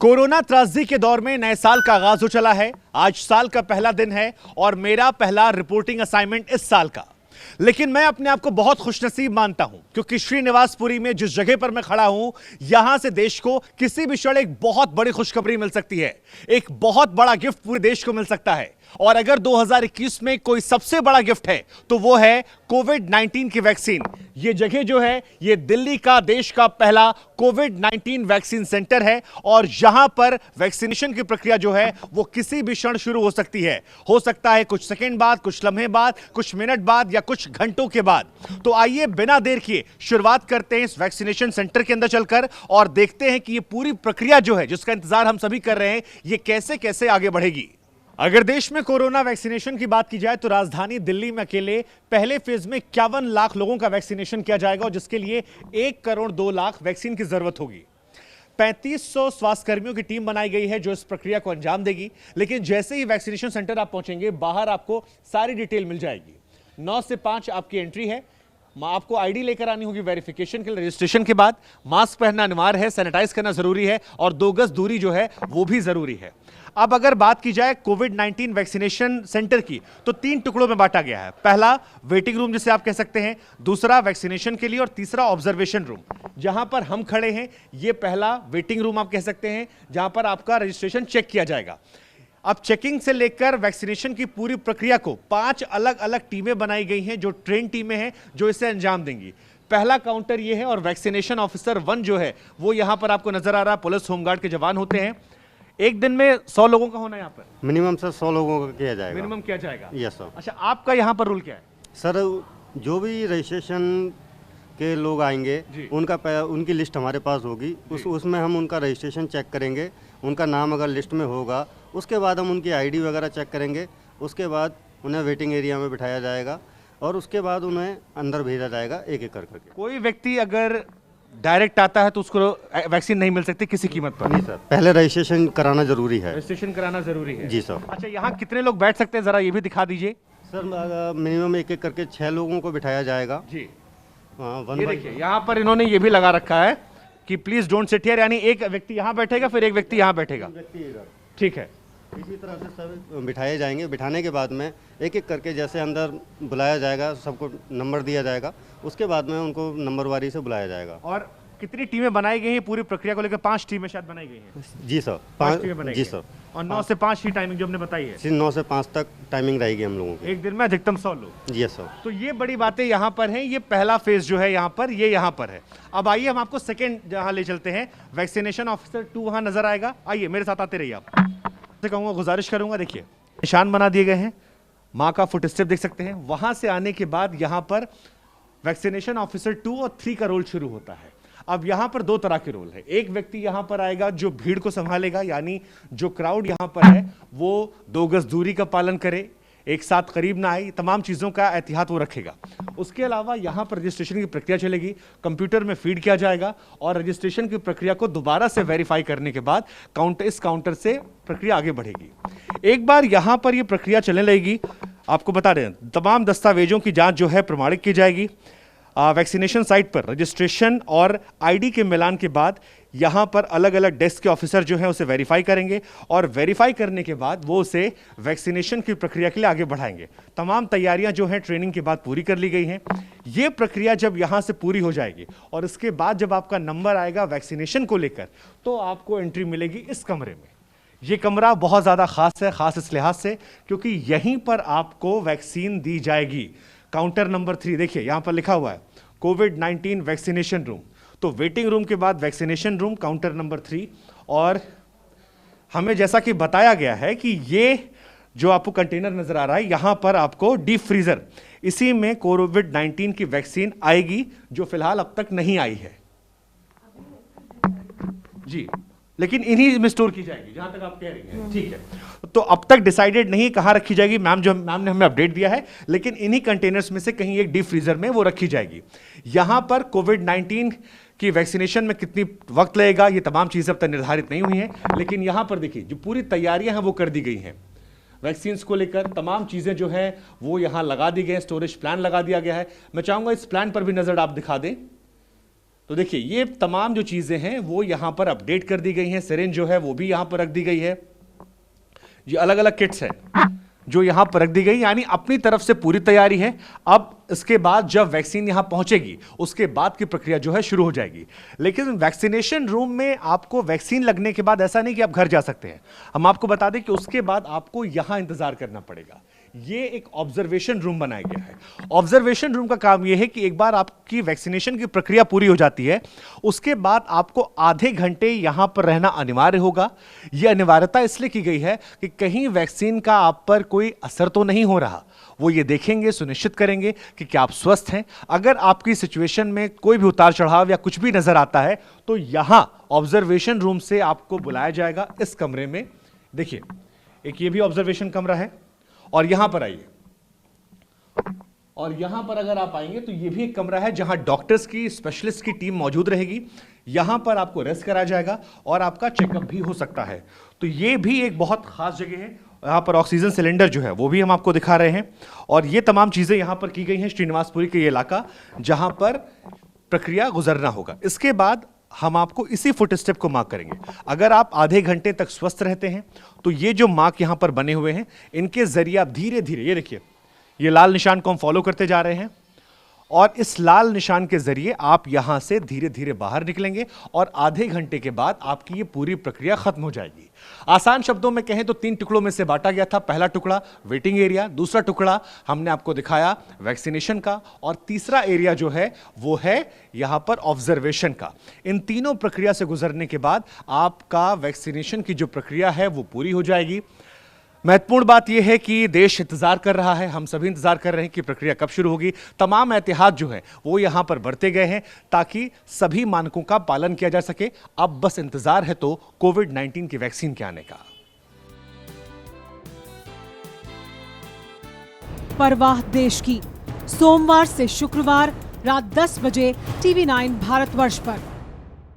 Corona त्रासदी के दौर में नए साल का आगाज हो चला है। आज साल का पहला दिन है और मेरा पहला रिपोर्टिंग असाइनमेंट इस साल का। लेकिन मैं अपने आप को बहुत खुशनसीब मानता हूं क्योंकि श्रीनिवासपुरी में जिस जगह पर मैं खड़ा हूं, यहां से देश को किसी भी क्षण एक बहुत बड़ी खुशखबरी मिल सकती है। एक बहुत बड़ा गिफ्ट पूरे देश को मिल सकता है। और अगर 2021 में कोई सबसे बड़ा गिफ्ट है तो वो है कोविड-19 की वैक्सीन। ये जगह जो है, ये दिल्ली का देश का पहला कोविड-19 वैक्सीन सेंटर है और यहां पर वैक्सीनेशन की प्रक्रिया जो है वो किसी भी क्षण शुरू हो सकती है। हो सकता है कुछ सेकंड बाद, कुछ लम्हे बाद, कुछ मिनट बाद या कुछ घंटों के बाद। तो आइए बिना देर किए शुरुआत करते हैं इस वैक्सीनेशन सेंटर के अंदर चलकर और देखते हैं कि ये पूरी प्रक्रिया जो है, जिसका इंतजार हम सभी कर रहे हैं, ये कैसे कैसे आगे बढ़ेगी। अगर देश में कोरोना वैक्सीनेशन की बात की जाए तो राजधानी दिल्ली में अकेले पहले फेज में 51 लाख लोगों का वैक्सीनेशन किया जाएगा और जिसके लिए 1 करोड़ 2 लाख वैक्सीन की जरूरत होगी। 3500 स्वास्थ्यकर्मियों की टीम बनाई गई है जो इस प्रक्रिया को अंजाम देगी। लेकिन जैसे ही वैक्सीनेशन सेंटर आप पहुंचेंगे, बाहर आपको सारी डिटेल मिल जाएगी। 9 से 5 आपकी एंट्री है। आपको आईडी लेकर आनी होगी वेरिफिकेशन के लिए। रजिस्ट्रेशन के बाद मास्क पहनना अनिवार्य है, सैनिटाइज करना जरूरी है और 2 गज दूरी जो है वो भी जरूरी है। अब अगर बात की जाए कोविड-19 वैक्सीनेशन सेंटर की तो 3 टुकड़ों में बांटा गया है। पहला वेटिंग रूम जिसे आप कह सकते हैं, दूसरा वैक्सीनेशन के लिए और तीसरा ऑब्जर्वेशन रूम। जहां पर हम खड़े हैं ये पहला वेटिंग रूम आप कह सकते हैं, जहां पर आपका रजिस्ट्रेशन चेक किया जाएगा। अब चेकिंग से लेकर वैक्सीनेशन की पूरी प्रक्रिया को 5 अलग अलग टीमें बनाई गई हैं जो ट्रेन टीमें हैं जो इसे अंजाम देंगी। पहला काउंटर ये है और वैक्सीनेशन ऑफिसर 1 जो है वो यहां पर आपको नजर आ रहा है। पुलिस होमगार्ड के जवान होते हैं। एक दिन में 100 लोगों का होना है यहाँ पर? मिनिमम सर 100 लोगों का किया जाएगा। मिनिमम किया जाएगा? Yes sir. अच्छा, आपका यहाँ पर रूल क्या है? सर जो भी रजिस्ट्रेशन के लोग आएंगे उनकी लिस्ट हमारे पास होगी। उसमें हम उनका रजिस्ट्रेशन चेक करेंगे। उनका नाम अगर लिस्ट में होगा उसके बाद हम उनकी आईडी वगैरह चेक करेंगे। उसके बाद उन्हें वेटिंग एरिया में बिठाया जाएगा और उसके बाद उन्हें अंदर भेजा जाएगा एक एक करके। कोई व्यक्ति अगर डायरेक्ट आता है तो उसको वैक्सीन नहीं मिल सकती किसी कीमत पर? नहीं सर, पहले रजिस्ट्रेशन कराना जरूरी है। रजिस्ट्रेशन कराना जरूरी है जी सर। अच्छा, यहाँ कितने लोग बैठ सकते हैं जरा ये भी दिखा दीजिए। सर मिनिमम एक एक करके 6 लोगों को बिठाया जाएगा जी। ये देखिए यहाँ पर इन्होंने ये भी लगा रखा है कि प्लीज डोंट सिट हियर, यानी एक व्यक्ति यहाँ बैठेगा फिर एक व्यक्ति यहाँ बैठेगा। ठीक है, इसी तरह से सब बिठाए जाएंगे। बिठाने के बाद में एक एक करके जैसे अंदर बुलाया जाएगा, सबको नंबर दिया जाएगा। उसके बाद में उनको नंबरवारी से बुलाया जाएगा। और कितनी टीमें बनाई गई हैं पूरी प्रक्रिया को लेकर? 5 टीमें शायद बनाई गई हैं। जी सर, 5 टीमें बनाई जी गई सर। और 9 से 5 की टाइमिंग जो हमने बताई है। 9 से 5 तक टाइमिंग रहेगी हम लोगों की। एक दिन में अधिकतम 100 लोग। जी सर। तो ये बड़ी बातें यहाँ पर हैं। ये पहला फेज जो है यहाँ पर, ये यहाँ पर है। अब आइए हम आपको सेकेंड जहाँ ले चलते हैं। वैक्सीनेशन ऑफिसर 2 वहाँ नजर आएगा। आइए मेरे साथ आते रहिए। आप कहूँगा, गुजारिश करूंगा, देखिए निशान बना दिए गए हैं, माँ का फुट स्टेप देख सकते हैं। वहां से आने के बाद यहाँ पर वैक्सीनेशन ऑफिसर 2 और 3 का रोल शुरू होता है। अब यहां पर 2 तरह के रोल है। एक व्यक्ति यहां पर आएगा जो भीड़ को संभालेगा, यानी जो क्राउड यहां पर है वो 2 गज दूरी का पालन करे, एक साथ करीब ना आए, तमाम चीजों का एहतियात वो रखेगा। उसके अलावा यहां पर रजिस्ट्रेशन की प्रक्रिया चलेगी, कंप्यूटर में फीड किया जाएगा और रजिस्ट्रेशन की प्रक्रिया को दोबारा से वेरीफाई करने के बाद इस काउंटर से प्रक्रिया आगे बढ़ेगी। एक बार यहां पर यह प्रक्रिया चलने लगेगी, आपको बता दें तमाम दस्तावेजों की जांच जो है प्रमाणित की जाएगी। वैक्सीनेशन साइट पर रजिस्ट्रेशन और आईडी के मिलान के बाद यहां पर अलग अलग डेस्क के ऑफिसर जो हैं उसे वेरीफाई करेंगे और वेरीफाई करने के बाद वो उसे वैक्सीनेशन की प्रक्रिया के लिए आगे बढ़ाएंगे। तमाम तैयारियां जो हैं ट्रेनिंग के बाद पूरी कर ली गई हैं। ये प्रक्रिया जब यहां से पूरी हो जाएगी और इसके बाद जब आपका नंबर आएगा वैक्सीनेशन को लेकर, तो आपको एंट्री मिलेगी इस कमरे में। ये कमरा बहुत ज़्यादा खास है, खास इस लिहाज से क्योंकि यहीं पर आपको वैक्सीन दी जाएगी। काउंटर नंबर 3 देखिए, यहां पर लिखा हुआ है कोविड-19 वैक्सीनेशन रूम। तो वेटिंग रूम के बाद वैक्सीनेशन रूम, काउंटर नंबर 3। और हमें जैसा कि बताया गया है कि ये जो आपको कंटेनर नजर आ रहा है, यहां पर आपको डीप फ्रीजर, इसी में कोविड-19 की वैक्सीन आएगी जो फिलहाल अब तक नहीं आई है जी, लेकिन इन्हीं में स्टोर की जाएगी जहां तक आप कह रही हैं। ठीक है, तो अब तक डिसाइडेड नहीं कहां रखी जाएगी। मैम ने हमें अपडेट दिया है, लेकिन इन्हीं कंटेनर्स में से कहीं एक डीप फ्रीजर में वो रखी जाएगी। यहां पर कोविड-19 की वैक्सीनेशन में कितनी वक्त लगेगा ये तमाम चीजें अब तक निर्धारित नहीं हुई हैं, लेकिन यहां पर देखिए जो पूरी तैयारियां हैं वो कर दी गई हैं। वैक्सीन को लेकर तमाम चीजें जो है वो यहां लगा दी गई हैं। स्टोरेज प्लान लगा दिया गया है। मैं चाहूंगा इस प्लान पर भी नजर आप दिखा दें। तो देखिए ये तमाम जो चीजें हैं वो यहां पर अपडेट कर दी गई हैं। सिरिंज जो है वो भी यहां पर रख दी गई है। ये अलग अलग किट्स हैं जो यहां पर रख दी गई, यानी अपनी तरफ से पूरी तैयारी है। अब इसके बाद जब वैक्सीन यहां पहुंचेगी उसके बाद की प्रक्रिया जो है शुरू हो जाएगी। लेकिन वैक्सीनेशन रूम में आपको वैक्सीन लगने के बाद ऐसा नहीं कि आप घर जा सकते हैं। हम आपको बता दें कि उसके बाद आपको यहां इंतजार करना पड़ेगा। ये एक ऑब्जर्वेशन रूम बनाया गया है। ऑब्जर्वेशन रूम का काम यह है कि एक बार आपकी वैक्सीनेशन की प्रक्रिया पूरी हो जाती है उसके बाद आपको आधे घंटे यहां पर रहना अनिवार्य होगा। यह अनिवार्यता इसलिए की गई है कि कहीं वैक्सीन का आप पर कोई असर तो नहीं हो रहा। वो ये देखेंगे, सुनिश्चित करेंगे कि क्या आप स्वस्थ हैं। अगर आपकी सिचुएशन में कोई भी उतार चढ़ाव या कुछ भी नजर आता है तो यहां ऑब्जर्वेशन रूम से आपको बुलाया जाएगा। इस कमरे में देखिए एक ये भी ऑब्जर्वेशन कमरा है और यहां पर आइए, और यहां पर अगर आप आएंगे तो यह भी एक कमरा है जहां डॉक्टर्स की, स्पेशलिस्ट की टीम मौजूद रहेगी। यहां पर आपको रेस्ट कराया जाएगा और आपका चेकअप भी हो सकता है। तो यह भी एक बहुत खास जगह है। यहां पर ऑक्सीजन सिलेंडर जो है वो भी हम आपको दिखा रहे हैं और ये तमाम चीजें यहां पर की गई हैं। श्रीनिवासपुरी के ये इलाका जहां पर प्रक्रिया गुजरना होगा। इसके बाद हम आपको इसी फुट स्टेप को मार्क करेंगे। अगर आप आधे घंटे तक स्वस्थ रहते हैं तो ये जो मार्क यहां पर बने हुए हैं इनके जरिए आप धीरे धीरे, ये देखिए ये लाल निशान को हम फॉलो करते जा रहे हैं और इस लाल निशान के जरिए आप यहां से धीरे धीरे बाहर निकलेंगे और आधे घंटे के बाद आपकी ये पूरी प्रक्रिया खत्म हो जाएगी। आसान शब्दों में कहें तो 3 टुकड़ों में से बांटा गया था। पहला टुकड़ा वेटिंग एरिया, दूसरा टुकड़ा हमने आपको दिखाया वैक्सीनेशन का और तीसरा एरिया जो है वो है यहां पर ऑब्जर्वेशन का। इन तीनों प्रक्रिया से गुजरने के बाद आपका वैक्सीनेशन की जो प्रक्रिया है वो पूरी हो जाएगी। महत्वपूर्ण बात यह है कि देश इंतजार कर रहा है, हम सभी इंतजार कर रहे हैं कि प्रक्रिया कब शुरू होगी। तमाम एहतियात जो है वो यहां पर बरते गए हैं ताकि सभी मानकों का पालन किया जा सके। अब बस इंतजार है तो कोविड-19 की वैक्सीन के आने का। परवाह देश की, सोमवार से शुक्रवार रात 10 बजे TV9 भारतवर्ष पर।